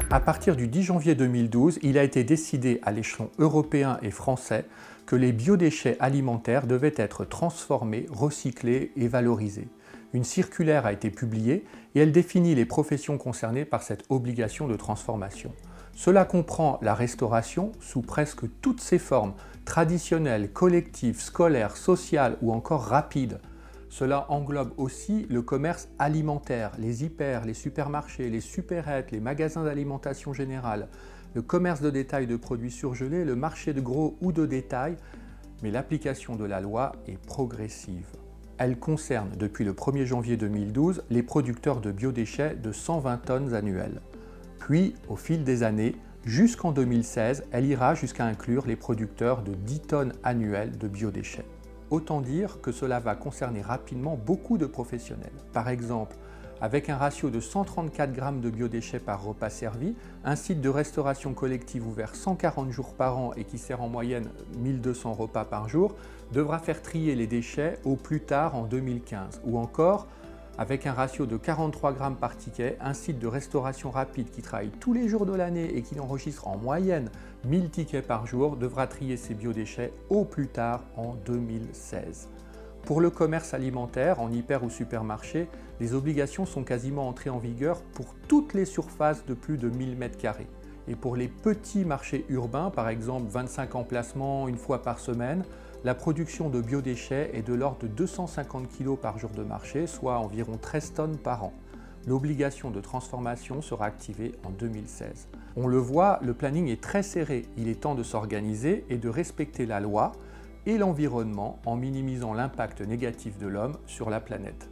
À partir du 10 janvier 2012, il a été décidé à l'échelon européen et français que les biodéchets alimentaires devaient être transformés, recyclés et valorisés. Une circulaire a été publiée et elle définit les professions concernées par cette obligation de transformation. Cela comprend la restauration sous presque toutes ses formes, traditionnelles, collectives, scolaires, sociales ou encore rapides. Cela englobe aussi le commerce alimentaire, les hyper, les supermarchés, les supérettes, les magasins d'alimentation générale, le commerce de détail de produits surgelés, le marché de gros ou de détail, mais l'application de la loi est progressive. Elle concerne depuis le 1er janvier 2012 les producteurs de biodéchets de 120 tonnes annuelles. Puis, au fil des années, jusqu'en 2016, elle ira jusqu'à inclure les producteurs de 10 tonnes annuelles de biodéchets. Autant dire que cela va concerner rapidement beaucoup de professionnels. Par exemple, avec un ratio de 134 grammes de biodéchets par repas servi, un site de restauration collective ouvert 140 jours par an et qui sert en moyenne 1200 repas par jour, devra faire trier les déchets au plus tard en 2015. Ou encore, avec un ratio de 43 grammes par ticket, un site de restauration rapide qui travaille tous les jours de l'année et qui enregistre en moyenne 1000 tickets par jour devra trier ses biodéchets au plus tard en 2016. Pour le commerce alimentaire, en hyper ou supermarché, les obligations sont quasiment entrées en vigueur pour toutes les surfaces de plus de 1000 m². Et pour les petits marchés urbains, par exemple 25 emplacements une fois par semaine, la production de biodéchets est de l'ordre de 250 kg par jour de marché, soit environ 13 tonnes par an. L'obligation de transformation sera activée en 2016. On le voit, le planning est très serré. Il est temps de s'organiser et de respecter la loi et l'environnement en minimisant l'impact négatif de l'homme sur la planète.